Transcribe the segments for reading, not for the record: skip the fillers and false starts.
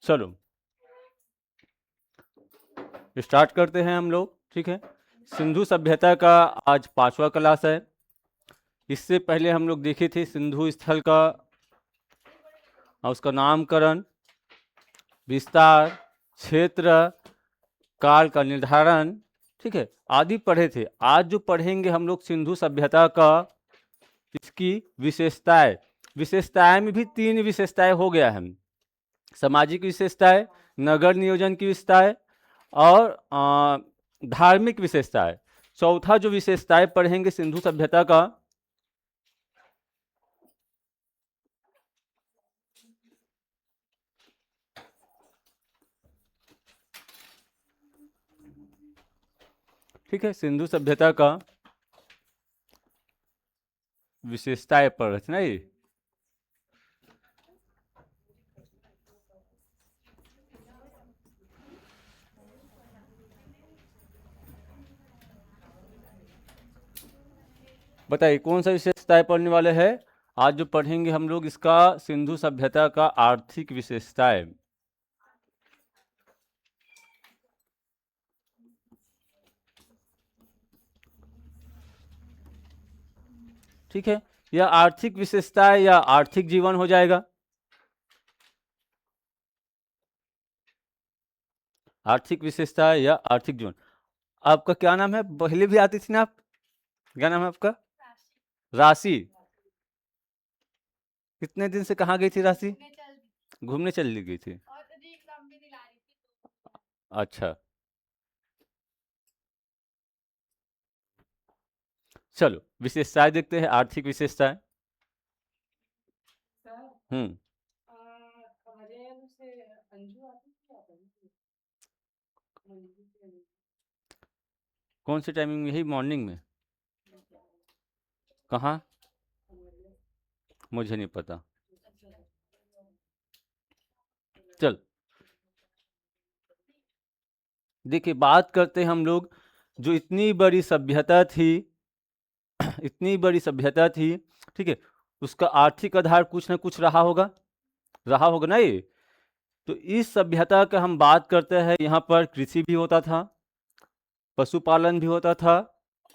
चलो स्टार्ट करते हैं हम लोग। ठीक है, सिंधु सभ्यता का आज 5वां क्लास है। इससे पहले हम लोग देखे थे सिंधु स्थल का और उसका नामकरण, विस्तार, क्षेत्र, काल का निर्धारण, ठीक है, आदि पढ़े थे। आज जो पढ़ेंगे हम लोग सिंधु सभ्यता का, इसकी विशेषताएं। विशेषताएं में भी 3 विशेषताएं हो गया है। सामाजिक विशेषताएं, नगर नियोजन की विशेषताएं और धार्मिक विशेषताएं। चौथा जो विशेषताएं पढ़ेंगे सिंधु सभ्यता का, ठीक है, सिंधु सभ्यता का विशेषताएं पढ़ रहे थे ना ये। बताइए कौन सा विशेषताएं पढ़ने वाले हैं। आज जो पढ़ेंगे हम लोग इसका सिंधु सभ्यता का आर्थिक विशेषताएं। ठीक है, यह आर्थिक विशेषताएं या आर्थिक जीवन हो जाएगा। आर्थिक विशेषताएं या आर्थिक जीवन। आपका क्या नाम है, पहले भी आती थी ना आप, क्या नाम है आपका? राशि। कितने दिन से कहाँ गई थी राशि? घूमने चली गई थी। अच्छा, चलो विशेषताएं देखते हैं, आर्थिक विशेषताएं। हम्म। कौन सी टाइमिंग में? यही मॉर्निंग में? कहाँ? मुझे नहीं पता। चल देखिए, बात करते हैं हम लोग, जो इतनी बड़ी सभ्यता थी, इतनी बड़ी सभ्यता थी, ठीक है, उसका आर्थिक आधार कुछ ना कुछ रहा होगा ना ये। तो इस सभ्यता का हम बात करते हैं, यहाँ पर कृषि भी होता था, पशुपालन भी होता था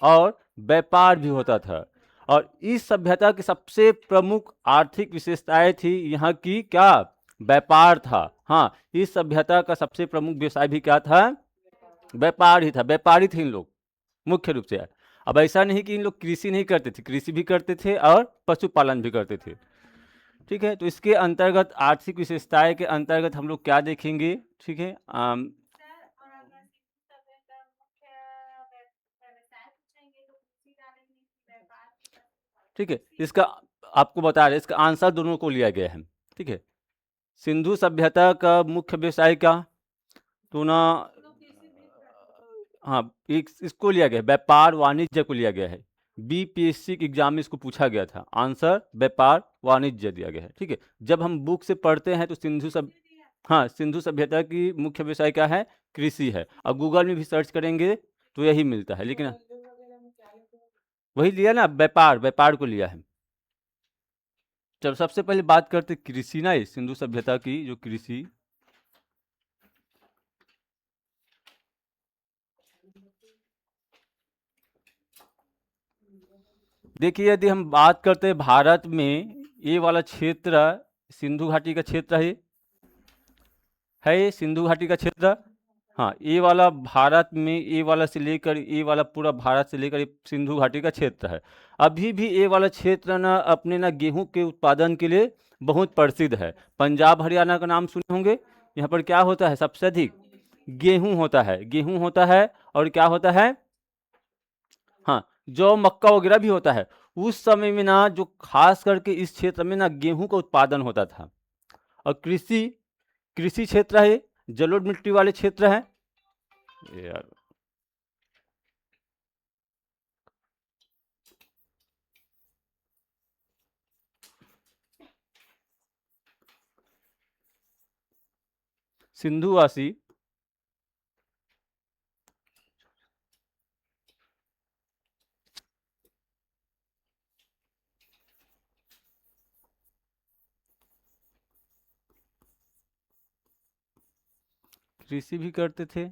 और व्यापार भी होता था। और इस सभ्यता की सबसे प्रमुख आर्थिक विशेषताएं थी यहाँ की क्या? व्यापार था। हाँ, इस सभ्यता का सबसे प्रमुख व्यवसाय भी क्या था? व्यापार ही था। व्यापारी थे इन लोग मुख्य रूप से। अब ऐसा नहीं कि इन लोग कृषि नहीं करते थे, कृषि भी करते थे और पशुपालन भी करते थे। ठीक है, तो इसके अंतर्गत आर्थिक विशेषताएं के अंतर्गत हम लोग क्या देखेंगे? ठीक है, ठीक है, इसका आपको बता रहे, इसका आंसर दोनों को लिया गया है। ठीक है, सिंधु सभ्यता का मुख्य व्यवसाय क्या? तो ना, हाँ, एक इसको लिया गया है, व्यापार वाणिज्य को लिया गया है। बीपीएससी के एग्जाम में इसको पूछा गया था, आंसर व्यापार वाणिज्य दिया गया है। ठीक है, जब हम बुक से पढ़ते हैं तो हाँ, सिंधु सभ्यता की मुख्य व्यवसाय क्या है? कृषि है। और गूगल में भी सर्च करेंगे तो यही मिलता है, लेकिन वही लिया ना, व्यापार, व्यापार को लिया है। चलो सबसे पहले बात करते कृषि ना, ये सिंधु सभ्यता की जो कृषि। देखिए, यदि हम बात करते हैं भारत में, ये वाला क्षेत्र सिंधु घाटी का क्षेत्र है ये सिंधु घाटी का क्षेत्र। हाँ, ये वाला भारत में, ये वाला से लेकर ये वाला पूरा भारत से लेकर ये सिंधु घाटी का क्षेत्र है। अभी भी ये वाला क्षेत्र ना अपने ना गेहूं के उत्पादन के लिए बहुत प्रसिद्ध है। पंजाब हरियाणा का नाम सुने होंगे। यहाँ पर क्या होता है सबसे अधिक? गेहूं होता है, गेहूं होता है। और क्या होता है? हाँ, जौ मक्का वगैरह भी होता है। उस समय में ना जो खास करके इस क्षेत्र में ना गेहूं का उत्पादन होता था। और कृषि, कृषि क्षेत्र है, जलोढ़ मिट्टी वाले क्षेत्र है यार। सिंधुवासी कृषि भी करते थे।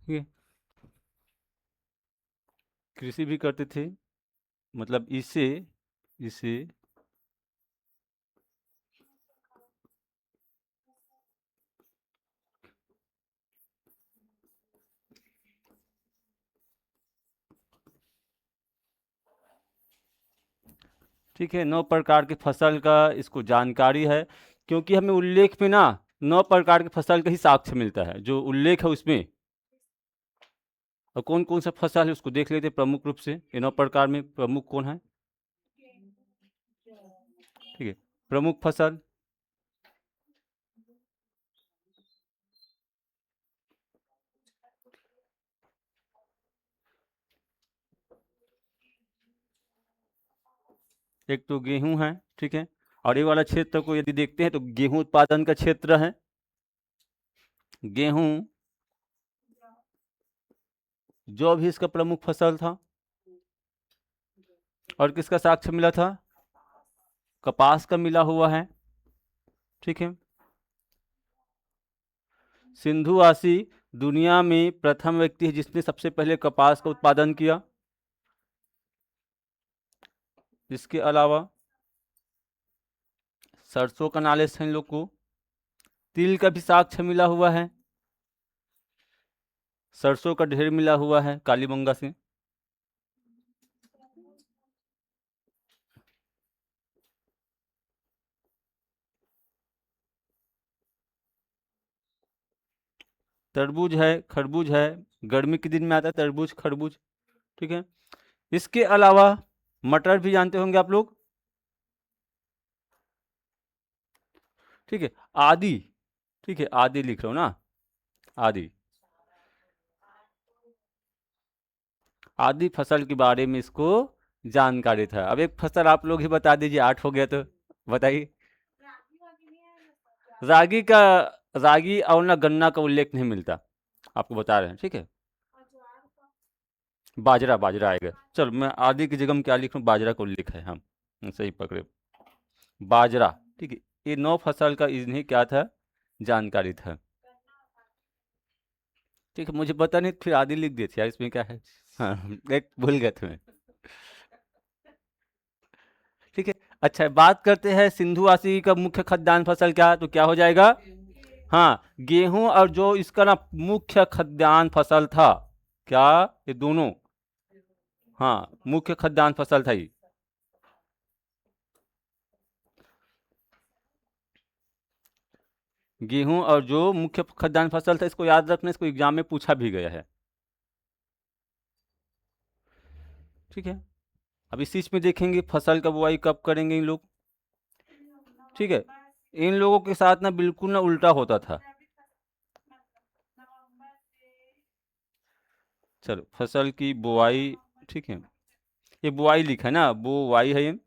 ये कृषि भी करते थे, मतलब इसे इसे ठीक है, 9 प्रकार की फसल का इसको जानकारी है, क्योंकि हमें उल्लेख में ना 9 प्रकार की फसल का ही साक्ष्य मिलता है, जो उल्लेख है उसमें। और कौन कौन सा फसल है उसको देख लेते हैं प्रमुख रूप से। ये 9 प्रकार में प्रमुख कौन है? ठीक है, प्रमुख फसल एक तो गेहूं है, ठीक है। और ये वाला क्षेत्र को यदि देखते हैं तो गेहूं उत्पादन का क्षेत्र है। गेहूं जो भी इसका प्रमुख फसल था। और किसका साक्ष्य मिला था? कपास का मिला हुआ है, ठीक है। सिंधुवासी दुनिया में प्रथम व्यक्ति है जिसने सबसे पहले कपास का उत्पादन किया। इसके अलावा सरसों का नॉलेज है इन लोग को। तिल का भी साक्ष्य मिला हुआ है। सरसों का ढेर मिला हुआ है कालीबंगा से। तरबूज है, खरबूज है। गर्मी के दिन में आता है तरबूज खरबूज, ठीक है। इसके अलावा मटर भी जानते होंगे आप लोग, ठीक है। आदि, ठीक है, आदि लिख रहा हूं ना, आदि। आदि फसल के बारे में इसको जानकारी था। अब एक फसल आप लोग ही बता दीजिए, 8 हो गया तो बताइए। रागी का, रागी और ना गन्ना का उल्लेख नहीं मिलता, आपको बता रहे हैं, ठीक है। बाजरा, बाजरा आएगा। चलो मैं आदि की जगह में क्या लिख रहा हूँ, बाजरा का उल्लेख है, हम सही पकड़े। बाजरा, ठीक है। ये 9 फसल का इन्हें क्या था, जानकारी था, ठीक है। मुझे पता नहीं, फिर आदि लिख दिए थे यार, इसमें क्या है। हाँ, एक भूल गए थे मैं, ठीक है। अच्छा, बात करते हैं सिंधुवासी का मुख्य खाद्यान्न फसल क्या, तो क्या हो जाएगा? हाँ, गेहूं। और जो इसका ना मुख्य खाद्यान्न फसल था, क्या? ये दोनों, हाँ, मुख्य खाद्यान्न फसल था ये। गेहूं और जो मुख्य खाद्यान्न फसल था, इसको याद रखना, इसको एग्जाम में पूछा भी गया है, ठीक है। अब इस चीज में देखेंगे फसल का बुआई कब करेंगे इन लोग, ठीक है। इन लोगों के साथ ना बिल्कुल ना उल्टा होता था। चलो, फसल की बुआई, ठीक है। ये बुआई लिखा है ना, बुआई है ये।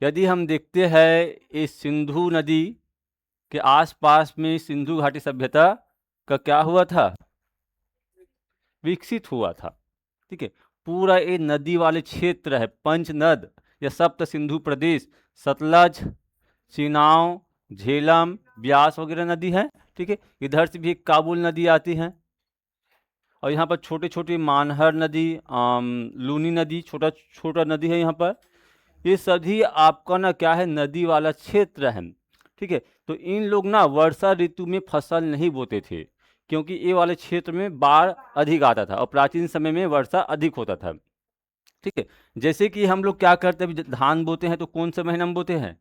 यदि हम देखते हैं इस सिंधु नदी के आसपास में सिंधु घाटी सभ्यता का क्या हुआ था, विकसित हुआ था, ठीक है। पूरा ये नदी वाले क्षेत्र है, पंचनद या सप्त सिंधु प्रदेश, सतलज, चिनाव, झेलम, ब्यास वगैरह नदी है, ठीक है। इधर से भी एक काबुल नदी आती है। और यहाँ पर छोटे छोटे मानहर नदी, लूनी नदी, छोटा छोटा नदी है यहाँ पर। ये सभी आपका ना क्या है, नदी वाला क्षेत्र है, ठीक है। तो इन लोग ना वर्षा ऋतु में फसल नहीं बोते थे, क्योंकि ये वाले क्षेत्र में बाढ़ अधिक आता था और प्राचीन समय में वर्षा अधिक होता था, ठीक है। जैसे कि हम लोग क्या करते हैं, धान बोते हैं तो कौन से महीना में बोते हैं?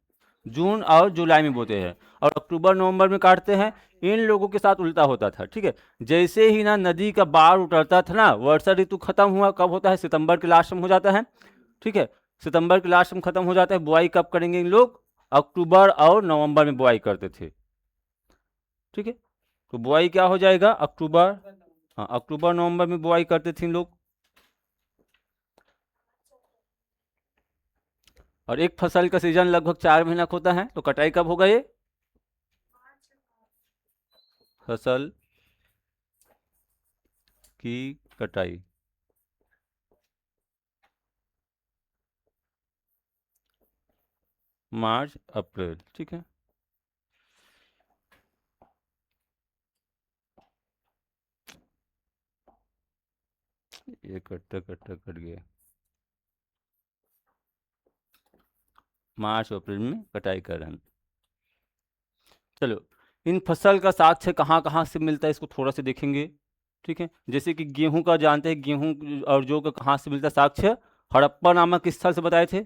जून और जुलाई में बोते हैं, और अक्टूबर नवंबर में काटते हैं। इन लोगों के साथ उल्टा होता था, ठीक है। जैसे ही ना नदी का बाढ़ उतरता था ना, वर्षा ऋतु खत्म हुआ, कब होता है? सितंबर के लास्ट में हो जाता है, ठीक है। सितंबर के लास्ट में खत्म हो जाता है। बुआई कब करेंगे इन लोग? अक्टूबर और नवंबर में बुआई करते थे, ठीक है। तो बुआई क्या हो जाएगा? अक्टूबर, हाँ, अक्टूबर नवंबर में बुआई करते थे इन लोग। और एक फसल का सीजन लगभग 4 महीना का होता है, तो कटाई कब होगा ये फसल की कटाई? मार्च अप्रैल, ठीक है। ये कटता कटता कट गया। मार्च अप्रैल में कटाई कर रहे हैं। चलो, इन फसल का साक्ष्य कहाँ कहाँ से मिलता है इसको थोड़ा सा देखेंगे, ठीक है। जैसे कि गेहूं का जानते हैं, गेहूं और जौ का कहाँ से मिलता है साक्ष्य, हड़प्पा नामक स्थल से बताए थे।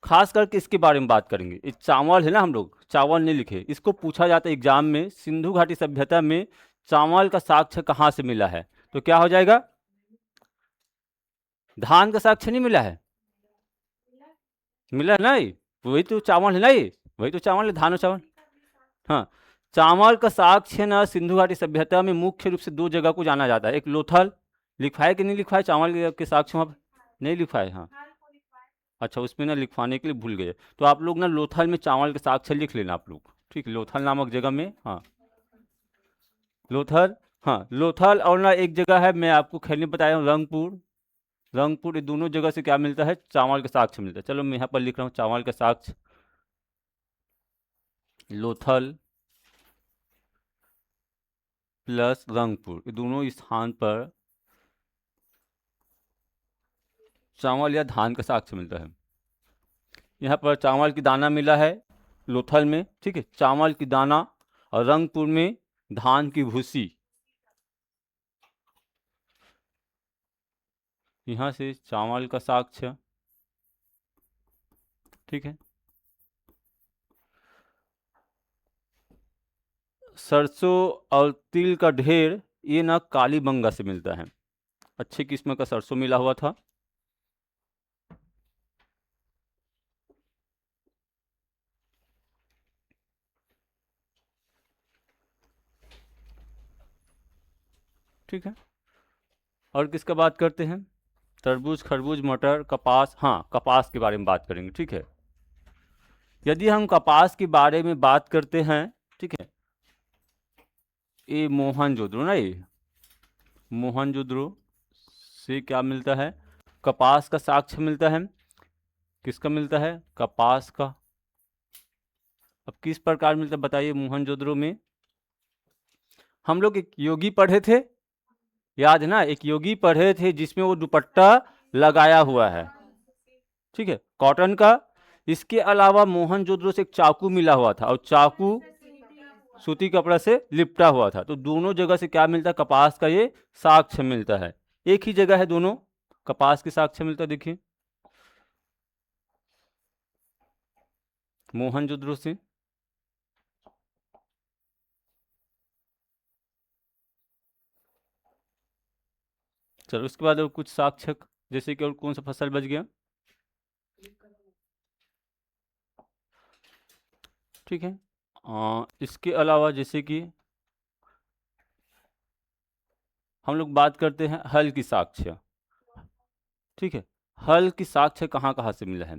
खास करके इसके बारे में बात करेंगे। ये चावल है ना, हम लोग चावल नहीं लिखे, इसको पूछा जाता है एग्जाम में, सिंधु घाटी सभ्यता में चावल का साक्ष्य कहाँ से मिला है, तो क्या हो जाएगा, धान का साक्ष्य नहीं मिला है, मिला है नहीं, वही तो चावल है नहीं, वही तो चावल है, धान और चावल। हाँ, चावल का साक्ष्य ना सिंधु घाटी सभ्यता में मुख्य रूप से दो जगह को जाना जाता है। एक लोथल, लिखा है कि नहीं लिखा है चावल के साक्ष्य वहाँ पे? नहीं लिखा है, हाँ। अच्छा, उसमें ना लिखवाने के लिए भूल गए, तो आप लोग ना लोथल में चावल के साक्ष्य लिख लेना आप लोग, ठीक है, लोथल नामक जगह में, हाँ लोथल। हाँ, लोथल और ना एक जगह है, मैं आपको खैनी बताया हूँ, रंगपुर। रंगपुर, ये दोनों जगह से क्या मिलता है, चावल का साक्ष्य मिलता है। चलो मैं यहाँ पर लिख रहा हूँ चावल का साक्ष्य, लोथल प्लस रंगपुर, ये दोनों स्थान पर चावल या धान का साक्ष्य मिलता है। यहाँ पर चावल की दाना मिला है लोथल में, ठीक है, चावल की दाना, और रंगपुर में धान की भूसी, यहाँ से चावल का साक्ष्य, ठीक है। सरसों और तिल का ढेर, ये ना कालीबंगा से मिलता है, अच्छी किस्म का सरसों मिला हुआ था। ठीक है, और किसका बात करते हैं, तरबूज, खरबूज, मटर, कपास, हाँ कपास के बारे में बात करेंगे, ठीक है। यदि हम कपास के बारे में बात करते हैं, ठीक है, ये मोहनजोदड़ो ना, ये मोहनजोदड़ो से क्या मिलता है, कपास का साक्ष्य मिलता है। किसका मिलता है, कपास का। अब किस प्रकार मिलता है बताइए मोहनजोदड़ो में। हम लोग एक योगी पढ़े थे, याद है ना, एक योगी पढ़े थे जिसमें वो दुपट्टा लगाया हुआ है, ठीक है, कॉटन का। इसके अलावा मोहनजोदड़ो से एक चाकू मिला हुआ था, और चाकू सूती कपड़ा से लिपटा हुआ था, तो दोनों जगह से क्या मिलता है, कपास का ये साक्ष्य मिलता है। एक ही जगह है दोनों, कपास के साक्ष्य मिलता है, देखिए मोहनजोदड़ो से। चलो उसके बाद और कुछ साक्ष्य, जैसे कि और कौन सा फसल बच गया, ठीक है। इसके अलावा जैसे कि हम लोग बात करते हैं हल की साक्ष्य, ठीक है। हल की साक्ष्य कहाँ कहाँ से मिला है,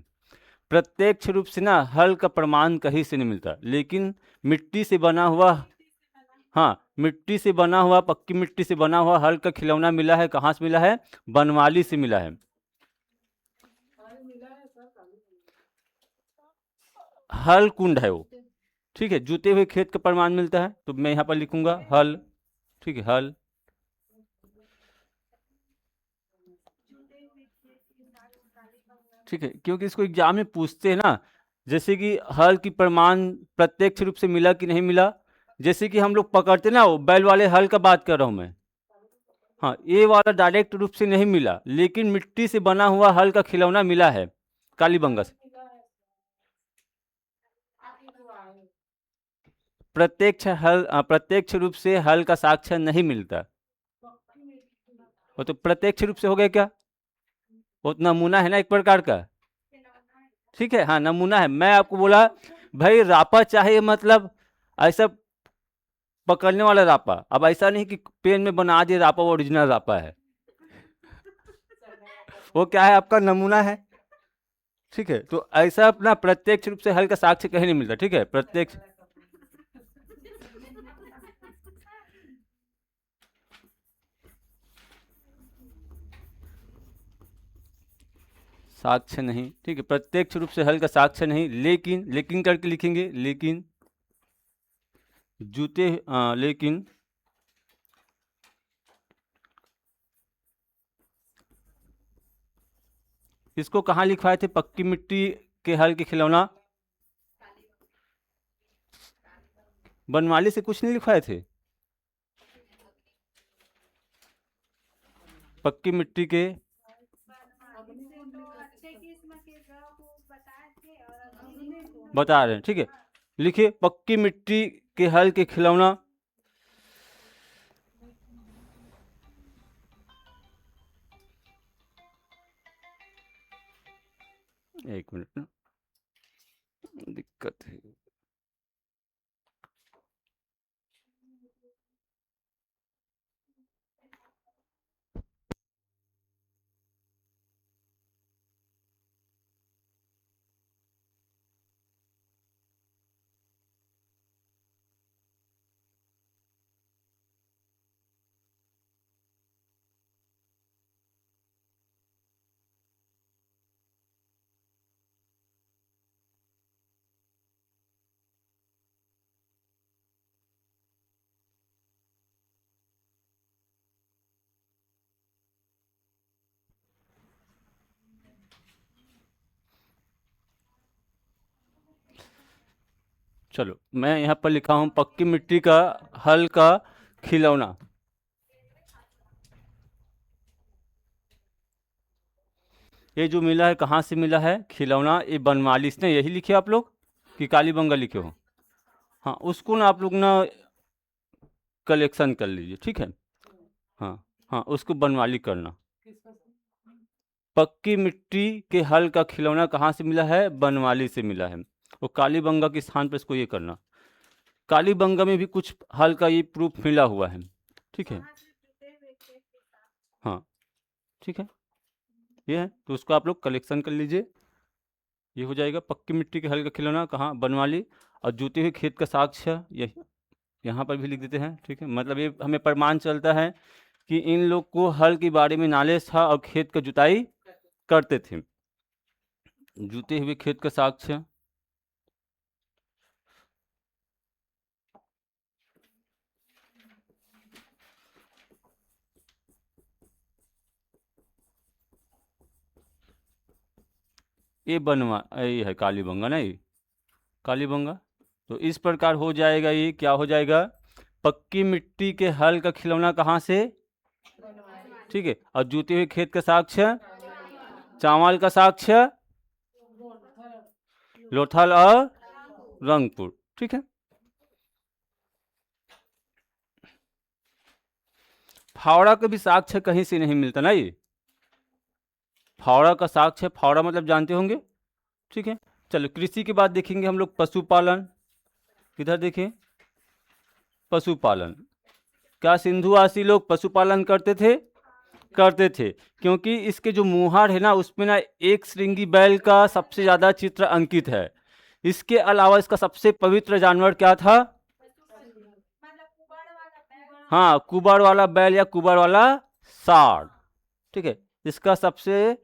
प्रत्यक्ष रूप से ना हल का प्रमाण कहीं से नहीं मिलता, लेकिन मिट्टी से बना हुआ, हाँ मिट्टी से बना हुआ, पक्की मिट्टी से बना हुआ हल का खिलौना मिला है, कहाँ से मिला है, बनवाली से मिला है। हल कुंड है वो, ठीक है, जुते हुए खेत का प्रमाण मिलता है, तो मैं यहाँ पर लिखूंगा हल, ठीक है, हल। ठीक है, क्योंकि इसको एग्जाम में पूछते हैं ना, जैसे कि हल की प्रमाण प्रत्यक्ष रूप से मिला कि नहीं मिला, जैसे कि हम लोग पकड़ते ना, वो बैल वाले हल का बात कर रहा हूँ मैं, हाँ ये वाला डायरेक्ट रूप से नहीं मिला, लेकिन मिट्टी से बना हुआ हल का खिलौना मिला है कालीबंगा से। प्रत्यक्ष रूप से हल का साक्ष्य नहीं मिलता, वो तो प्रत्यक्ष रूप से हो गया क्या, वो तो नमूना है ना एक प्रकार का, ठीक है, हाँ नमूना है। मैं आपको बोला भाई रापा चाहिए, मतलब ऐसा पकड़ने वाला रापा, अब ऐसा नहीं कि पेन में बना दिए रापा वो ओरिजिनल रापा है, वो क्या है आपका नमूना है, ठीक है। तो ऐसा अपना प्रत्यक्ष रूप से हल का साक्ष्य कहीं नहीं मिलता, ठीक है, प्रत्यक्ष। साक्ष्य नहीं, ठीक है, प्रत्यक्ष रूप से हल का साक्ष्य नहीं, लेकिन, लेकिन करके लिखेंगे, लेकिन जूते, लेकिन इसको कहाँ लिखवाए थे? पक्की मिट्टी के हल के खिलौना बनमाली से कुछ नहीं लिखवाए थे? पक्की मिट्टी के बता रहे हैं, ठीक है, लिखिए पक्की मिट्टी के हल के खिलौना। एक मिनट ना, दिक्कत है। चलो मैं यहाँ पर लिखा हूँ पक्की मिट्टी का हल का खिलौना। ये जो मिला है कहाँ से मिला है? खिलौना, ये बनमाली ने यही लिखे आप लोग कि कालीबंगा लिखे हो? हाँ, उसको ना आप लोग ना कलेक्शन कर लीजिए, ठीक है। हाँ हाँ, उसको बनमाली करना। पक्की मिट्टी के हल का खिलौना कहाँ से मिला है? बनमाली से मिला है। वो कालीबंगा के स्थान पर इसको ये करना। कालीबंगा में भी कुछ हल का ये प्रूफ मिला हुआ है, ठीक है। हाँ ठीक है, ये है, तो उसको आप लोग कलेक्शन कर लीजिए। ये हो जाएगा पक्की मिट्टी के हल का खिलौना कहाँ? बनमाली। और जूते हुए खेत का साक्ष्य यही यहाँ पर भी लिख देते हैं, ठीक है। मतलब ये हमें प्रमाण चलता है कि इन लोग को हल के बारे में नॉलेज था और खेत का जुताई करते थे। जूते हुए खेत का साक्ष्य, ये है कालीबंगा ना, ये कालीबंगा। तो इस प्रकार हो जाएगा, ये क्या हो जाएगा? पक्की मिट्टी के हल का खिलौना कहाँ से? ठीक है। और जूते हुए खेत का साक्ष्य, चावल का साक्ष्य लोथल और रंगपुर, ठीक है। फावड़ा का भी साक्ष्य कहीं से नहीं मिलता ना, ये फावड़ा का साक्ष्य, फावड़ा मतलब जानते होंगे, ठीक है। चलो कृषि के बाद देखेंगे हम लोग पशुपालन। इधर देखें, पशुपालन, क्या सिंधुवासी लोग पशुपालन करते थे? करते थे, क्योंकि इसके जो मुहार है ना उसमें ना एक श्रृंगी बैल का सबसे ज़्यादा चित्र अंकित है। इसके अलावा इसका सबसे पवित्र जानवर क्या था? हाँ, कुबर वाला बैल या कुबर वाला सांड, ठीक है, इसका सबसे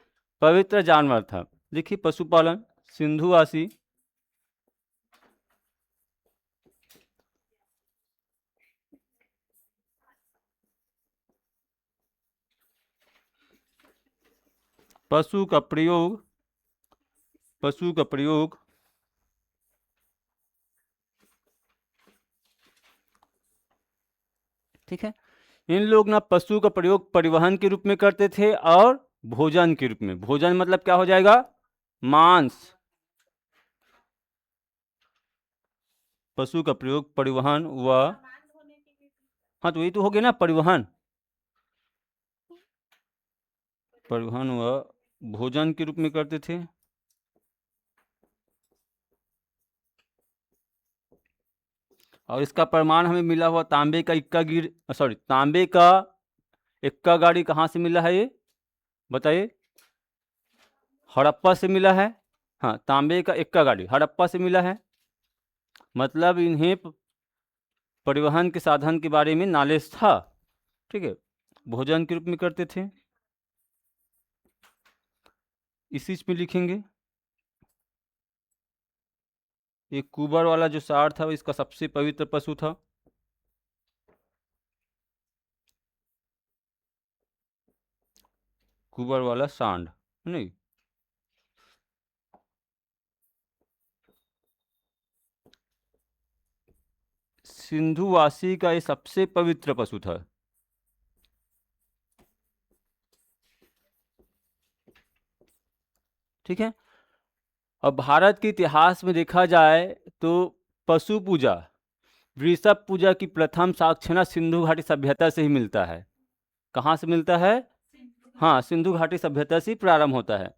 पवित्र जानवर था। देखिए पशुपालन, सिंधुवासी, पशु का प्रयोग, पशु का प्रयोग ठीक है। इन लोग ना पशु का प्रयोग परिवहन के रूप में करते थे और भोजन के रूप में। भोजन मतलब क्या हो जाएगा? मांस। पशु का प्रयोग परिवहन व, हाँ तो यही तो हो गया ना, परिवहन, परिवहन व भोजन के रूप में करते थे। और इसका प्रमाण हमें मिला हुआ तांबे का इक्का गिर, सॉरी, तांबे का इक्का गाड़ी कहाँ से मिला है? ये बताइए। हड़प्पा से मिला है। हाँ, तांबे का इक्का गाड़ी हड़प्पा से मिला है। मतलब इन्हें परिवहन के साधन के बारे में नॉलेज था, ठीक है। भोजन के रूप में करते थे। इसी में लिखेंगे। एक कुबर वाला जो सार था, इसका सबसे पवित्र पशु था। कुबर वाला सांड नहीं, सिंधुवासी का ये सबसे पवित्र पशु था। ठीक है। अब भारत के इतिहास में देखा जाए तो पशु पूजा, वृषभ पूजा की प्रथम साक्षर सिंधु घाटी सभ्यता से ही मिलता है। कहाँ से मिलता है? हाँ, सिंधु घाटी सभ्यता से ही प्रारंभ होता है।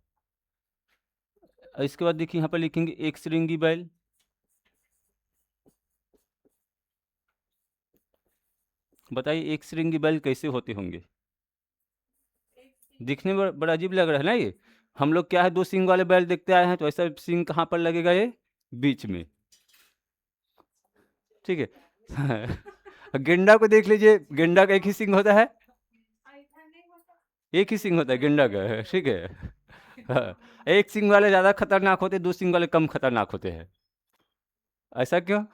इसके बाद देखिए यहाँ पर लिखेंगे एक श्रृंगी बैल। बताइए एक श्रृंगी बैल कैसे होते होंगे? दिखने में बड़ा अजीब लग रहा है ना ये। हम लोग क्या है, दो सींग वाले बैल देखते आए हैं, तो ऐसा सींग कहाँ पर लगेगा? ये बीच में। ठीक है। गेंडा को देख लीजिए, गेंडा का एक ही सींग होता है, एक ही सींग होता है गेंडा का। ठीक है। हाँ, एक सींग वाले ज़्यादा खतरनाक होते, दो सींग वाले कम खतरनाक होते हैं। ऐसा क्यों?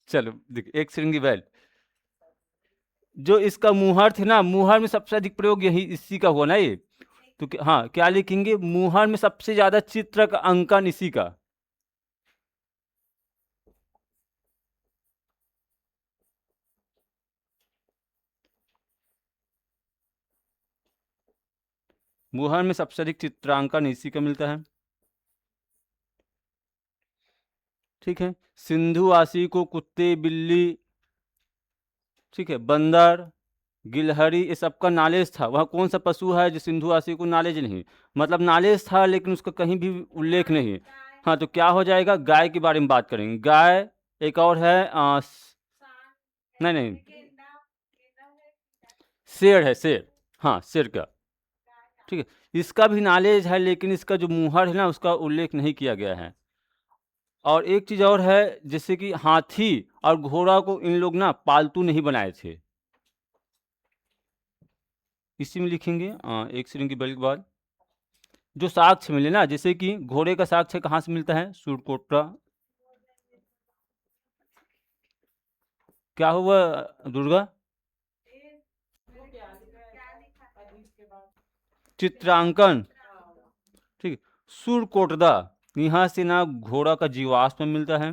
चलो देखिए एक श्रृंगी बैल, जो इसका मुहर थे ना, मुहर में सबसे अधिक प्रयोग यही इसी का हुआ ना ये। तो हाँ, क्या लिखेंगे? मुहर में सबसे ज्यादा चित्र का अंकन इसी का। मुहर में सबसे अधिक चित्रांकन इसी का मिलता है। ठीक है। सिंधुवासी को कुत्ते, बिल्ली, ठीक है, बंदर, गिलहरी, ये सबका नॉलेज था। वह कौन सा पशु है जो सिंधुवासी को नॉलेज नहीं? मतलब नॉलेज था लेकिन उसका कहीं भी उल्लेख नहीं। हाँ, तो क्या हो जाएगा? गाय के बारे में बात करेंगे। गाय, एक और है नहीं नहीं, शेर है, शेर। हाँ, शेर का। ठीक है, इसका भी नॉलेज है लेकिन इसका जो मुहर है ना, उसका उल्लेख नहीं किया गया है। और एक चीज़ और है, जैसे कि हाथी और घोड़ा को इन लोग ना पालतू नहीं बनाए थे। इसी में लिखेंगे एक श्रृंगी बैल के बाद जो साक्ष्य मिले ना, जैसे कि घोड़े का साक्ष्य कहाँ से मिलता है? सूरकोटा। क्या हुआ दुर्गा? चित्रांकन। ठीक है, सूरकोटदा, यहाँ से ना घोड़ा का जीवाश्म मिलता है।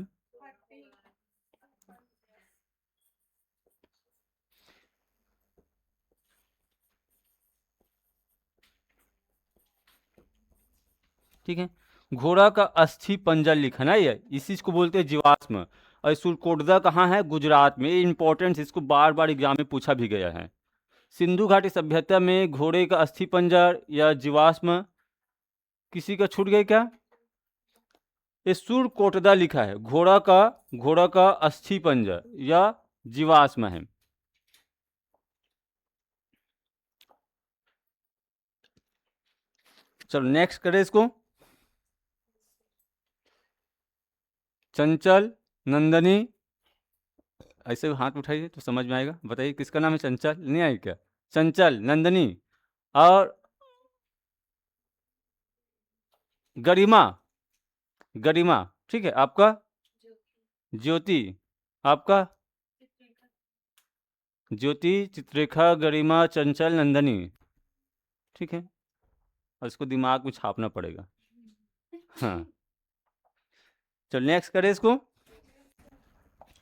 ठीक है, घोड़ा का अस्थि पंजर लिखा ना, ये इसी को बोलते हैं जीवाश्म। और सुरकोटदा कहाँ है? गुजरात में। इंपॉर्टेंट, इसको बार बार एग्जाम में पूछा भी गया है। सिंधु घाटी सभ्यता में घोड़े का अस्थि पंजर या जीवाश्म किसी का छूट गया क्या? ये सुरकोटदा लिखा है, घोड़ा का अस्थि पंजर या जीवाश्म है। चलो नेक्स्ट करें इसको। चंचल, नंदनी, ऐसे हाथ उठाइए तो समझ में आएगा। बताइए किसका नाम है चंचल? नहीं आई क्या? चंचल, नंदनी और गरिमा। गरिमा, ठीक है। आपका? ज्योति। आपका? ज्योति, चित्रेखा, गरिमा, चंचल, नंदनी। ठीक है, और इसको दिमाग में छापना पड़ेगा। हाँ, चलो नेक्स्ट करें इसको।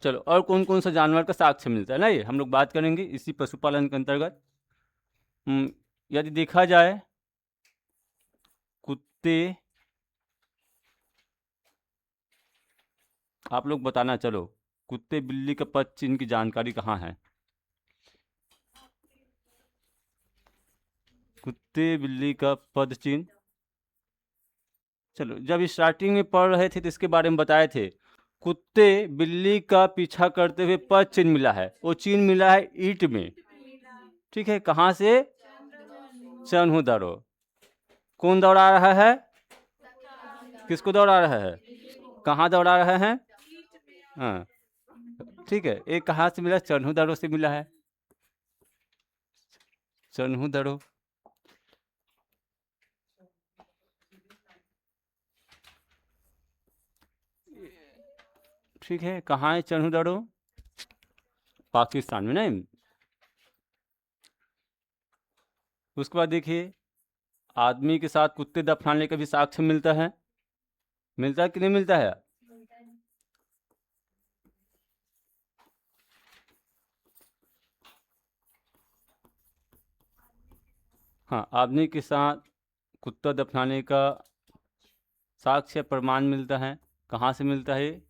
चलो, और कौन कौन सा जानवर का साक्ष्य मिलता है ना, ये हम लोग बात करेंगे इसी पशुपालन के अंतर्गत। यदि देखा जाए, कुत्ते, आप लोग बताना। चलो, कुत्ते बिल्ली का पद चिन्ह की जानकारी कहाँ है? कुत्ते बिल्ली का पद चिन्ह, चलो जब स्टार्टिंग में पढ़ रहे थे तो इसके बारे में बताए थे। कुत्ते बिल्ली का पीछा करते हुए पद चिन्ह मिला है, वो चिन्ह मिला है ईंट में। ठीक है, कहाँ से? चन्हु दरो। कौन दौड़ा रहा है? किसको दौड़ा रहा है? कहाँ दौड़ा रहा है? हाँ, ठीक है, एक कहाँ से मिला? चन्हु दरो से मिला है। चन्हु दरो। ठीक है, कहाँ है चन्हू दाड़ो? पाकिस्तान में नहीं। उसके बाद देखिए, आदमी के साथ कुत्ते दफनाने का भी साक्ष्य मिलता है कि नहीं मिलता है? हाँ, आदमी के साथ कुत्ता दफनाने का साक्ष्य प्रमाण मिलता है। कहाँ से मिलता है ये?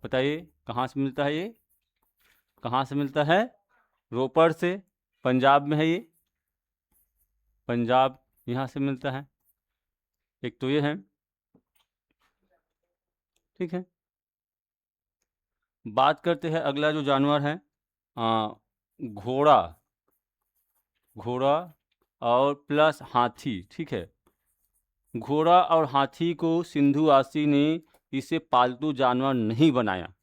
बताइए, कहाँ से मिलता है ये? कहाँ से मिलता है? रोपड़ से, पंजाब में है ये, पंजाब, यहाँ से मिलता है। एक तो ये है, ठीक है। बात करते हैं अगला जो जानवर है, घोड़ा, घोड़ा और प्लस हाथी, ठीक है। घोड़ा और हाथी को सिंधु आसी ने इसे पालतू जानवर नहीं बनाया।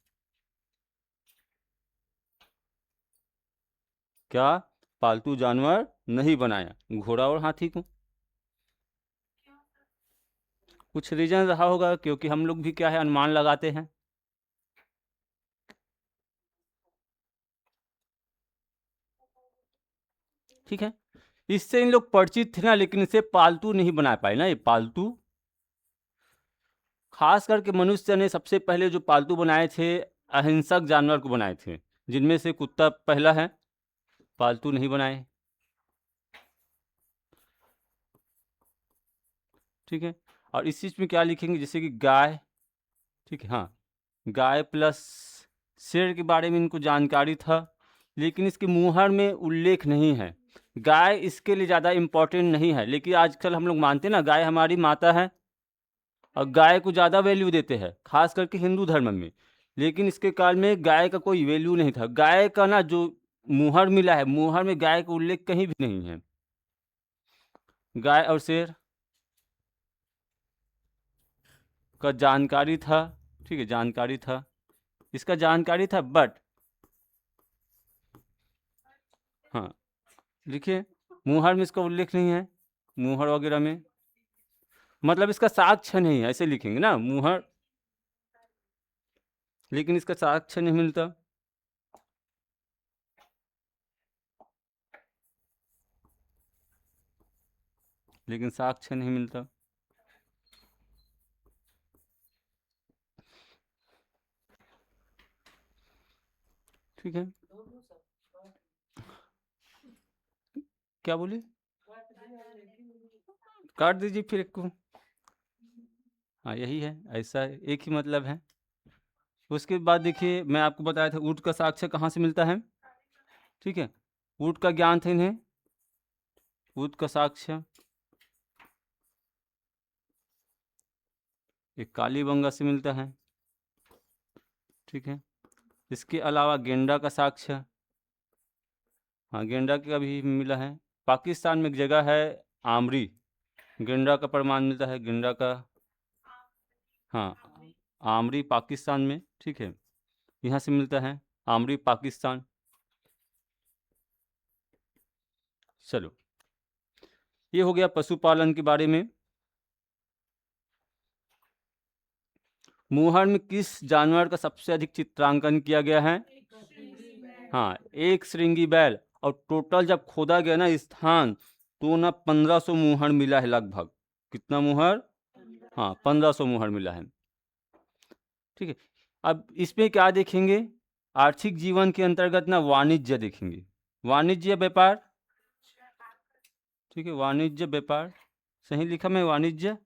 क्या? पालतू जानवर नहीं बनाया घोड़ा और हाथी को। कुछ रीजन रहा होगा, क्योंकि हम लोग भी क्या है, अनुमान लगाते हैं। ठीक है, इससे इन लोग परिचित थे ना, लेकिन इसे पालतू नहीं बना पाए ना, ये पालतू। खास करके मनुष्य ने सबसे पहले जो पालतू बनाए थे, अहिंसक जानवर को बनाए थे, जिनमें से कुत्ता पहला है, पालतू नहीं बनाए। ठीक है, और इस चीज में क्या लिखेंगे, जैसे कि गाय, ठीक है, हाँ, गाय प्लस शेर के बारे में इनको जानकारी था, लेकिन इसके मुहर में उल्लेख नहीं है। गाय इसके लिए ज़्यादा इम्पोर्टेंट नहीं है, लेकिन आजकल हम लोग मानते हैं ना, गाय हमारी माता है और गाय को ज़्यादा वैल्यू देते हैं, खास करके हिंदू धर्म में। लेकिन इसके काल में गाय का कोई वैल्यू नहीं था। गाय का ना जो मुहर मिला है, मुहर में गाय का उल्लेख कहीं भी नहीं है। गाय और शेर का जानकारी था, ठीक है, जानकारी था, इसका जानकारी था, बट हाँ, देखिए, मुहर में इसका उल्लेख नहीं है, मुहर वगैरह में, मतलब इसका साक्ष्य नहीं है, ऐसे लिखेंगे ना, मुहर, लेकिन इसका साक्ष्य नहीं मिलता। लेकिन साक्ष्य नहीं मिलता। ठीक है, क्या बोले? काट दीजिए फिर एक को। हाँ, यही है, ऐसा है, एक ही मतलब है। उसके बाद देखिए, मैं आपको बताया था ऊँट का साक्ष्य कहाँ से मिलता है, ठीक है। ऊँट का ज्ञान था इन्हें, ऊँट का साक्ष्य एक कालीबंगा से मिलता है, ठीक है। इसके अलावा गेंडा का साक्ष्य, हाँ, गेंडा का भी मिला है। पाकिस्तान में एक जगह है आमरी, गेंडा का प्रमाण मिलता है, गेंडा का, हाँ, आमरी पाकिस्तान में, ठीक है, यहाँ से मिलता है, आमरी पाकिस्तान। चलो, ये हो गया पशुपालन के बारे में। मुहर में किस जानवर का सबसे अधिक चित्रांकन किया गया है? हाँ, एक श्रृंगी बैल, और टोटल जब खोदा गया ना स्थान, तो ना 1500 मुहर मिला है लगभग। कितना मुहर? हाँ, 1500 मुहर मिला है, ठीक है। अब इसमें क्या देखेंगे, आर्थिक जीवन के अंतर्गत ना वाणिज्य देखेंगे, वाणिज्य व्यापार, ठीक है, वाणिज्य व्यापार, सही लिखा मैं, वाणिज्य,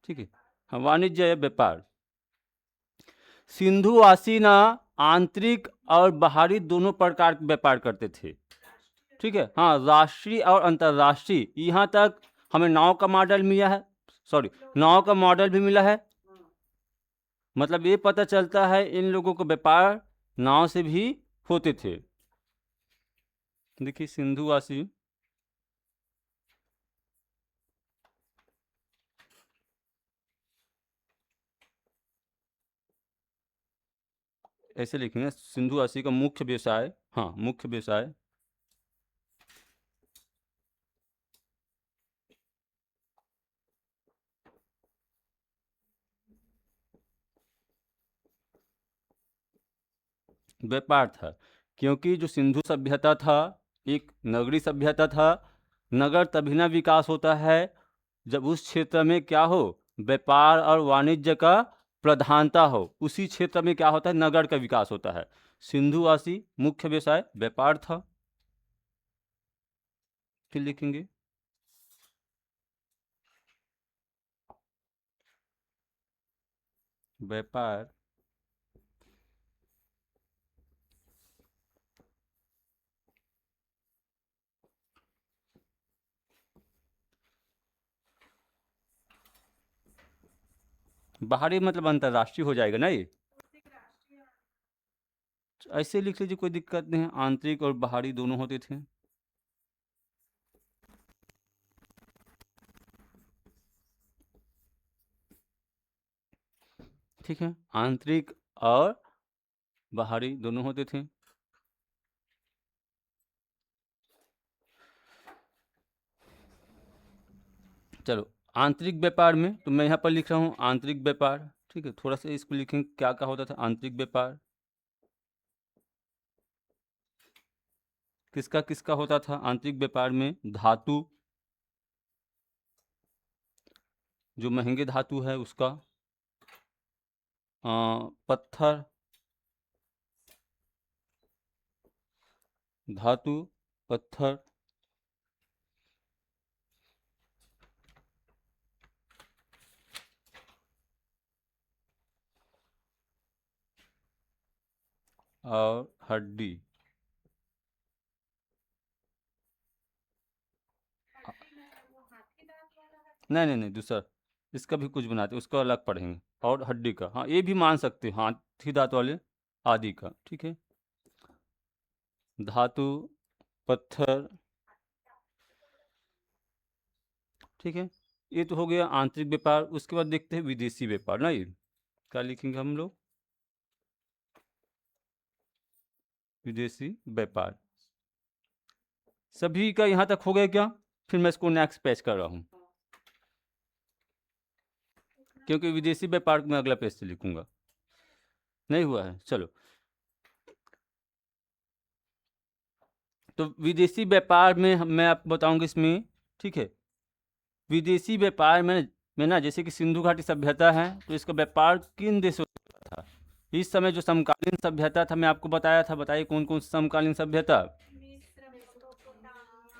ठीक है, हाँ, वाणिज्य या व्यापार। सिंधुवासी ना आंतरिक और बाहरी दोनों प्रकार के व्यापार करते थे, ठीक है, हाँ, राष्ट्रीय और अंतर्राष्ट्रीय। यहाँ तक हमें नाव का मॉडल मिला है, सॉरी, नाव का मॉडल भी मिला है, मतलब ये पता चलता है इन लोगों को व्यापार नाव से भी होते थे। देखिए, सिंधुवासी, ऐसे लिखेंगे, सिंधुवासी का मुख्य व्यवसाय, हाँ, मुख्य व्यवसाय व्यापार था, क्योंकि जो सिंधु सभ्यता था एक नगरीय सभ्यता था। नगर तभी ना विकास होता है जब उस क्षेत्र में क्या हो, व्यापार और वाणिज्य का प्रधानता हो। उसी क्षेत्र में क्या होता है, नगर का विकास होता है। सिंधुवासी मुख्य व्यवसाय व्यापार था। फिर लिखेंगे व्यापार बाहरी मतलब अंतर्राष्ट्रीय हो जाएगा ना ये। ऐसे लिख लीजिए, कोई दिक्कत नहीं है, आंतरिक और बाहरी दोनों होते थे। ठीक है, आंतरिक और बाहरी दोनों होते थे। चलो, आंतरिक व्यापार में तो मैं यहाँ पर लिख रहा हूँ आंतरिक व्यापार। ठीक है, थोड़ा सा इसको लिखेंगे क्या क्या होता था आंतरिक व्यापार, किसका किसका होता था आंतरिक व्यापार में। धातु, जो महंगे धातु है उसका, पत्थर, धातु, पत्थर, और हड्डी। नहीं नहीं नहीं, दूसरा इसका भी कुछ बनाते, उसका अलग पढ़ेंगे। और हड्डी का, हाँ ये भी मान सकते हैं, हाथी दांत वाले आदि का। ठीक है, धातु, पत्थर। ठीक है, ये तो हो गया आंतरिक व्यापार। उसके बाद देखते हैं विदेशी व्यापार ना, ये क्या लिखेंगे हम लोग, विदेशी व्यापार। सभी का यहाँ तक हो गया क्या? फिर मैं इसको नेक्स्ट पेज कर रहा हूँ, क्योंकि विदेशी व्यापार में अगला पेज से लिखूंगा। नहीं हुआ है, चलो। तो विदेशी व्यापार में मैं आपको बताऊंगा इसमें। ठीक है, विदेशी व्यापार में ना, जैसे कि सिंधु घाटी सभ्यता है तो इसका व्यापार किन देशों से होता था। इस समय जो समकालीन सभ्यता था मैं आपको बताया था, बताइए कौन कौन सी समकालीन सभ्यता।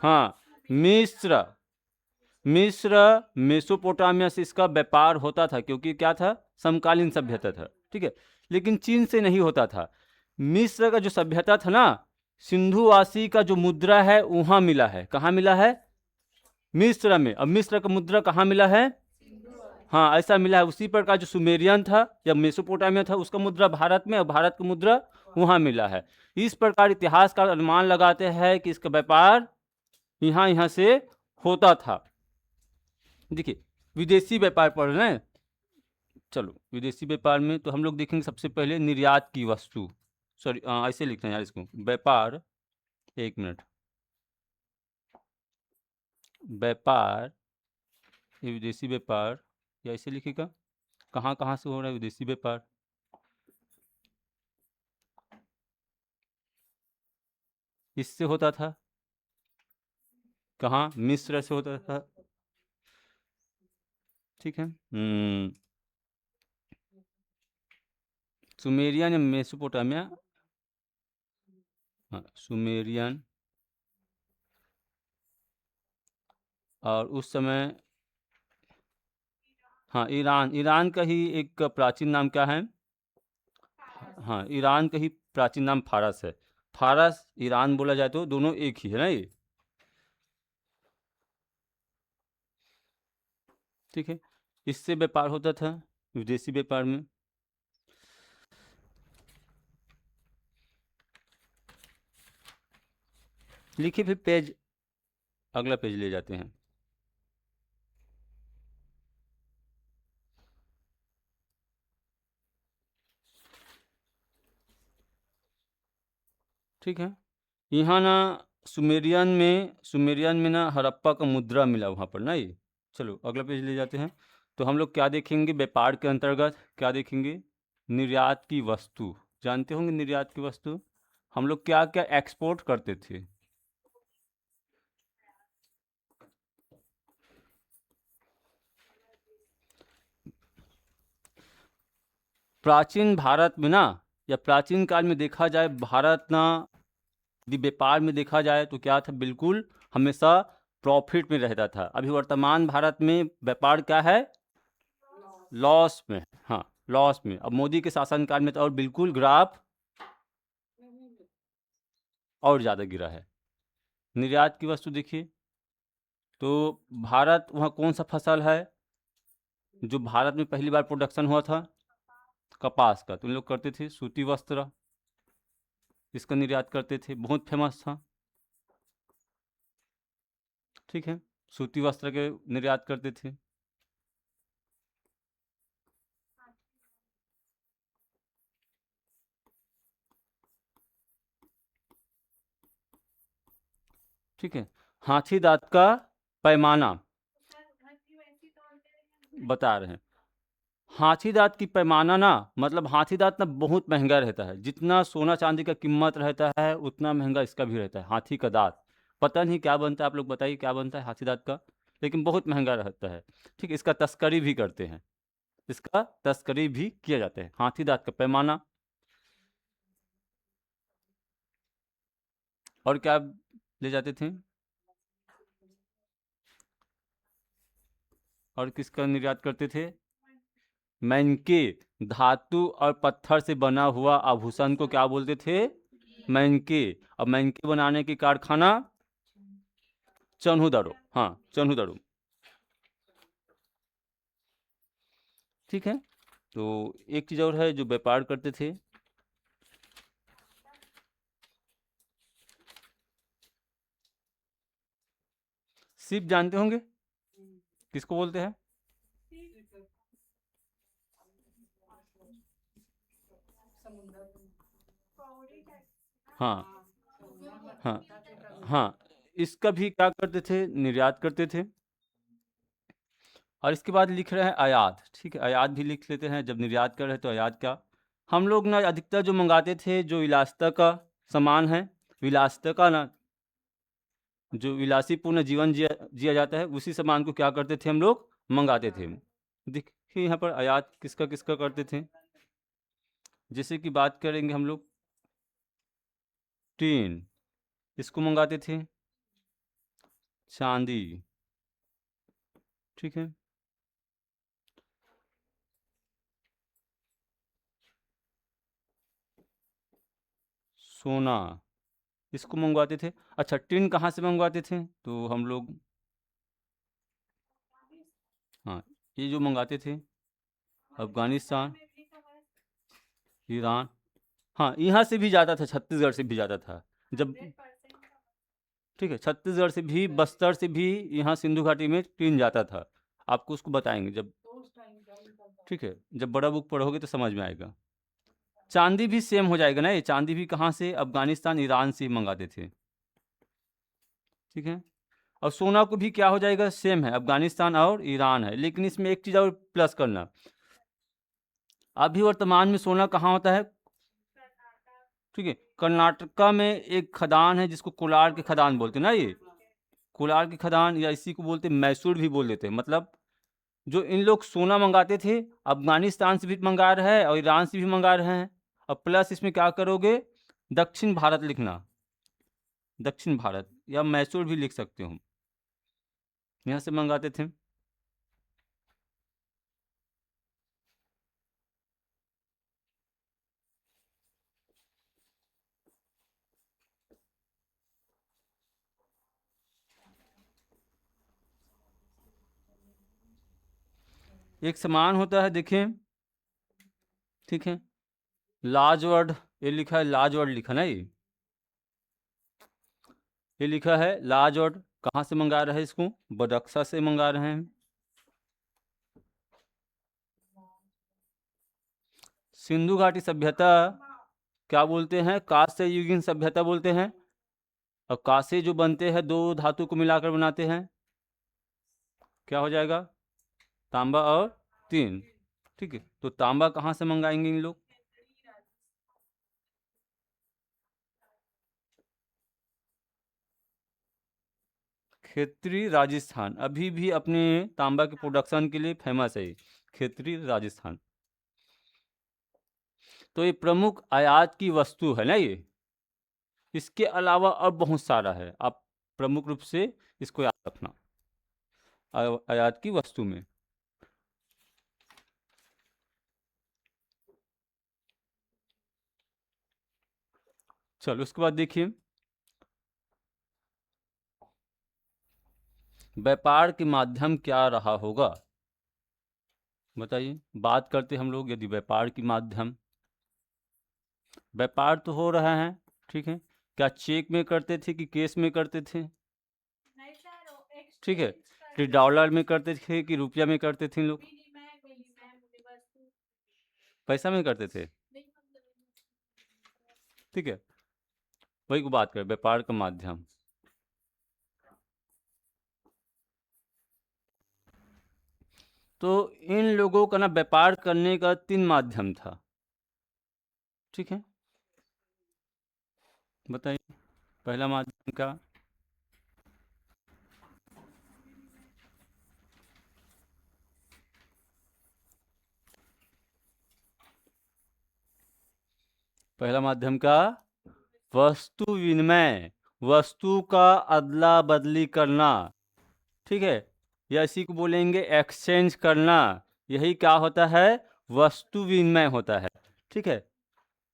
हाँ, मिस्र, मिस्र, मेसोपोटामिया से इसका व्यापार होता था, क्योंकि क्या था, समकालीन सभ्यता था। ठीक है, लेकिन चीन से नहीं होता था। मिस्र का जो सभ्यता था ना, सिंधुवासी का जो मुद्रा है वहां मिला है। कहाँ मिला है? मिस्र में। अब मिस्र का मुद्रा कहाँ मिला है? हाँ, ऐसा मिला है। उसी प्रकार जो सुमेरियन था या मेसोपोटामिया था उसका मुद्रा भारत में, और भारत का मुद्रा वहां मिला है। इस प्रकार इतिहासकार अनुमान लगाते हैं कि इसका व्यापार यहाँ यहाँ से होता था। देखिए, विदेशी व्यापार पढ़ रहे हैं। चलो, विदेशी व्यापार में तो हम लोग देखेंगे सबसे पहले निर्यात की वस्तु। सॉरी, ऐसे लिखते हैं यार इसको, व्यापार, एक मिनट, व्यापार, ये विदेशी व्यापार, या ऐसे लिखेगा, कहाँ कहाँ से हो रहा है विदेशी व्यापार। इससे होता था, कहाँ, मिस्र से होता था। ठीक है, सुमेरियन या मेसोपोटामिया, हाँ सुमेरियन। और उस समय, हाँ ईरान, ईरान का ही एक प्राचीन नाम क्या है? हाँ, ईरान का ही प्राचीन नाम फारस है। फारस, ईरान बोला जाए तो दोनों एक ही है ना ये। ठीक है, इससे व्यापार होता था विदेशी व्यापार में। लिखिए, फिर पेज, अगला पेज ले जाते हैं। ठीक है, यहाँ ना सुमेरियन में ना हड़प्पा का मुद्रा मिला वहाँ पर ना ये। चलो अगला पेज ले जाते हैं। तो हम लोग क्या देखेंगे व्यापार के अंतर्गत, क्या देखेंगे, निर्यात की वस्तु। जानते होंगे निर्यात की वस्तु हम लोग क्या क्या एक्सपोर्ट करते थे। प्राचीन भारत में ना, या प्राचीन काल में देखा जाए भारत ना, यदि व्यापार में देखा जाए तो क्या था, बिल्कुल हमेशा प्रॉफिट में रहता था। अभी वर्तमान भारत में व्यापार क्या है, लॉस में। हाँ, लॉस में। अब मोदी के शासनकाल में तो और बिल्कुल ग्राफ और ज़्यादा गिरा है। निर्यात की वस्तु देखिए, तो भारत वहाँ कौन सा फसल है जो भारत में पहली बार प्रोडक्शन हुआ था, कपास का। तो इन लोग करते थे सूती वस्त्र, इसका निर्यात करते थे, बहुत फेमस था। ठीक है, सूती वस्त्र के निर्यात करते थे। ठीक है, हाथी दांत का पैमाना बता रहे हैं। हाथी दांत की पैमाना ना, मतलब हाथी दांत ना बहुत महंगा रहता है। जितना सोना चांदी का कीमत रहता है उतना महंगा इसका भी रहता है। हाथी का दांत पता नहीं क्या बनता है, आप लोग बताइए क्या बनता है हाथी दांत का, लेकिन बहुत महंगा रहता है। ठीक है, इसका तस्करी भी करते हैं, इसका तस्करी भी किया जाता है। हाथी दांत का पैमाना, और क्या ले जाते थे, और किसका निर्यात करते थे, मैनके, धातु और पत्थर से बना हुआ आभूषण को क्या बोलते थे, मैनके। अब मैनके बनाने की कारखाना चन्हुदड़ो, हाँ चन्हुदड़ो। ठीक है, तो एक चीज़ और है जो व्यापार करते थे, शिप जानते होंगे किसको बोलते हैं, हाँ हाँ हाँ, इसका भी क्या करते थे, निर्यात करते थे। और इसके बाद लिख रहे हैं आयात। ठीक है, आयात भी लिख लेते हैं, जब निर्यात कर रहे हैं तो आयात क्या। हम लोग ना अधिकतर जो मंगाते थे, जो विलासिता का सामान है, विलासिता का ना, जो विलासीपूर्ण जीवन जिया जिया जाता है, उसी सामान को क्या करते थे हम लोग, मंगाते थे। देखिए यहाँ पर आयात किसका किसका करते थे, जैसे कि बात करेंगे हम लोग, टीन, इसको मंगाते थे, चांदी। ठीक है, सोना, इसको मंगवाते थे। अच्छा, टिन कहाँ से मंगवाते थे, तो हम लोग, हाँ, ये जो मंगाते थे, अफगानिस्तान, ईरान, हाँ यहाँ से भी ज़्यादा था, छत्तीसगढ़ से भी ज़्यादा था। जब, ठीक है, छत्तीसगढ़ से भी, बस्तर से भी यहाँ सिंधु घाटी में टीन जाता था। आपको उसको बताएंगे जब, ठीक है, जब बड़ा बुक पढ़ोगे तो समझ में आएगा। चांदी भी सेम हो जाएगा ना, ये चांदी भी कहाँ से, अफगानिस्तान ईरान से ही मंगाते थे। ठीक है, और सोना को भी क्या हो जाएगा, सेम है, अफगानिस्तान और ईरान है। लेकिन इसमें एक चीज़ और प्लस करना, अभी वर्तमान में सोना कहाँ होता है, ठीक है, कर्नाटका में एक खदान है जिसको कोलार की खदान बोलते हैं ना, ये कोलार की खदान, या इसी को बोलते हैं मैसूर भी बोल देते हैं। मतलब जो इन लोग सोना मंगाते थे, अफगानिस्तान से भी मंगा रहे हैं और ईरान से भी मंगा रहे हैं। और प्लस इसमें क्या करोगे, दक्षिण भारत लिखना, दक्षिण भारत, या मैसूर भी लिख सकते हो, यहाँ से मंगाते थे। एक सामान होता है, देखें, ठीक है, लाजवर्ड, ये लिखा है, लाजवर्ड लिखा ना, ये लिखा है लाजवर्ड। कहाँ से मंगा रहे हैं इसको, बदक्सा से मंगा रहे हैं। सिंधु घाटी सभ्यता क्या बोलते हैं, कांस्य युगीन सभ्यता बोलते हैं। और कांसे जो बनते हैं दो धातु को मिलाकर बनाते हैं, क्या हो जाएगा, तांबा और तीन। ठीक है, तो तांबा कहाँ से मंगाएंगे इन लोग, खेतरी राजस्थान अभी भी अपने तांबा के प्रोडक्शन के लिए फेमस है, खेतरी राजस्थान। तो ये प्रमुख आयात की वस्तु है ना ये। इसके अलावा और बहुत सारा है, आप प्रमुख रूप से इसको याद रखना आयात की वस्तु में। चलो उसके बाद देखिए, व्यापार के माध्यम क्या रहा होगा, बताइए। बात करते हम लोग यदि व्यापार की माध्यम, व्यापार तो हो रहा है, ठीक है। क्या चेक में करते थे कि कैश में करते थे, ठीक है। कि डॉलर में करते थे कि रुपया में करते थे लोग, पैसा में करते थे, ठीक है। वही को बात करें, व्यापार का माध्यम। तो इन लोगों का ना व्यापार करने का 3 माध्यम था, ठीक है। बताइए पहला माध्यम का, पहला माध्यम का वस्तु विनिमय, वस्तु का अदला बदली करना, ठीक है। या इसी को बोलेंगे एक्सचेंज करना, यही क्या होता है, वस्तु विनिमय होता है, ठीक है।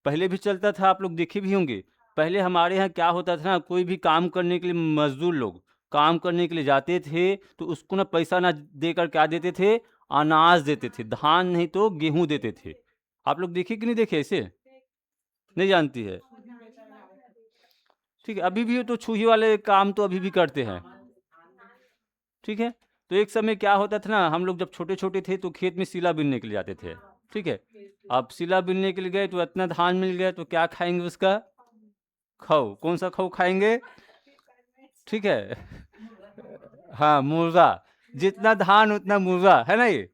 पहले भी चलता था, आप लोग देखे भी होंगे। पहले हमारे यहाँ क्या होता था ना, कोई भी काम करने के लिए मजदूर लोग काम करने के लिए जाते थे तो उसको ना पैसा ना देकर क्या देते थे, अनाज देते थे, धान नहीं तो गेहूं देते थे। आप लोग देखे कि नहीं देखे, ऐसे नहीं जानती है, ठीक है। अभी भी तो छुही वाले काम तो अभी भी करते हैं, ठीक है। तो एक समय क्या होता था ना, हम लोग जब छोटे छोटे थे तो खेत में सिला बीनने के लिए जाते थे, ठीक है। अब सिला बीनने के लिए गए तो इतना धान मिल गया तो क्या खाएंगे उसका, खाओ, कौन सा खाओ खाएंगे, ठीक है। हाँ मुर्गा, जितना धान उतना मुर्गा, है ना ये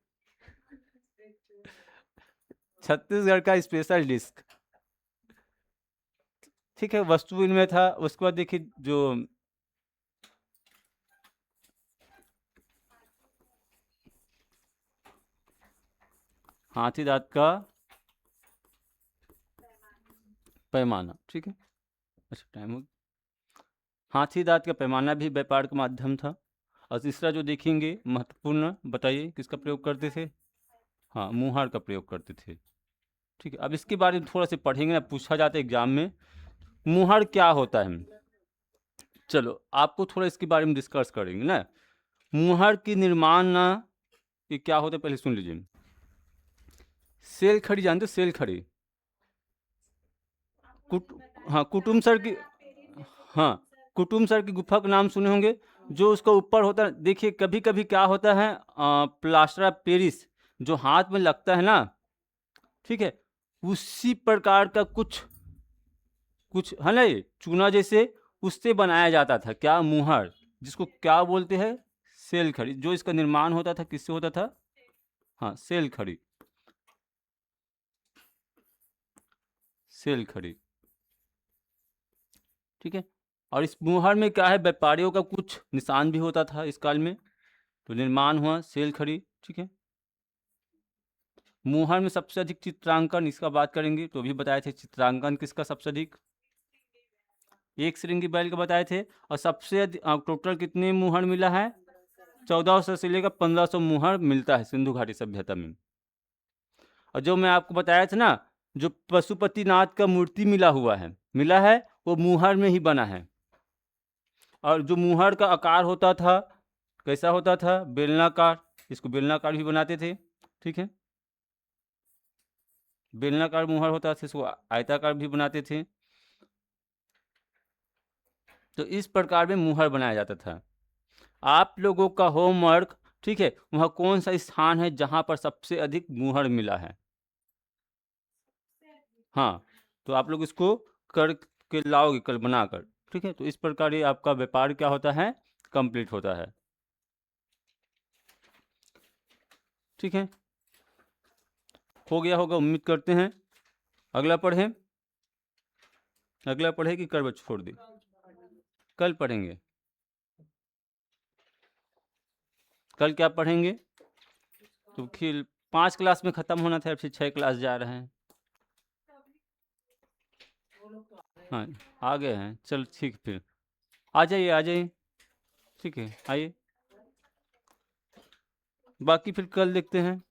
छत्तीसगढ़ का स्पेशल डिश, ठीक है। वस्तु विनिमय था। उसके बाद देखिए जो हाथी दांत का पैमाना, ठीक है। अच्छा टाइम हो, हाथी दांत का पैमाना भी व्यापार का माध्यम था। और तीसरा जो देखेंगे महत्वपूर्ण, बताइए किसका प्रयोग करते थे, हाँ मुहर का प्रयोग करते थे, ठीक है। अब इसके बारे में थोड़ा सा पढ़ेंगे ना, पूछा जाता है एग्जाम में, मुहर क्या होता है। चलो आपको थोड़ा इसके बारे में डिस्कस करेंगे ना। मुहर की निर्माण ना, ये क्या होता है पहले सुन लीजिए। सेल खड़ी जानते हो, सेल खड़ी, कुट हाँ कुटुम सर की, हाँ कुटुम सर की गुफा का नाम सुने होंगे। जो उसका ऊपर होता है, देखिए कभी कभी क्या होता है, प्लास्टर ऑफ पेरिस जो हाथ में लगता है ना, ठीक है। उसी प्रकार का कुछ कुछ है ना, ये चूना जैसे, उससे बनाया जाता था क्या, मुहर, जिसको क्या बोलते हैं, सेल खड़ी। जो इसका निर्माण होता था किससे होता था, हाँ सेल खड़ी, सेल खड़ी, ठीक है। और इस मुहर में क्या है, व्यापारियों का कुछ निशान भी होता था इस काल में। तो निर्माण हुआ सेल खड़ी, ठीक है। मुहर में सबसे अधिक चित्रांकन, इसका बात करेंगे तो भी बताए थे, चित्रांकन किसका सबसे अधिक, एक श्रृंगी बैल का बताए थे। और सबसे अधिक टोटल कितने मुहर मिला है, 1400 से लेकर 1500 मुहर मिलता है सिंधु घाटी सभ्यता में। और जो मैं आपको बताया था ना, जो पशुपतिनाथ का मूर्ति मिला है वो मुहर में ही बना है। और जो मुहर का आकार होता था कैसा होता था, बेलनाकार, इसको बेलनाकार भी बनाते थे, ठीक है। बेलनाकार मुहर होता था, इसको आयताकार भी बनाते थे। तो इस प्रकार में मुहर बनाया जाता था। आप लोगों का होमवर्क, ठीक है, वहाँ कौन सा स्थान है जहाँ पर सबसे अधिक मुहर मिला है, हाँ। तो आप लोग इसको कर के लाओगे कल बनाकर, ठीक है। तो इस प्रकार ये आपका व्यापार क्या होता है, कंप्लीट होता है, ठीक है। हो गया होगा उम्मीद करते हैं। अगला पढ़ें, अगला पढ़े कि कर छोड़ दे, कल पढ़ेंगे। कल क्या पढ़ेंगे? तो फिर 5 क्लास में ख़त्म होना था, फिर 6 क्लास जा रहे हैं। हाँ, आ गए हैं। चलो ठीक, फिर आ जाइए, आ जाइए। ठीक है, आइए। बाकी फिर कल देखते हैं।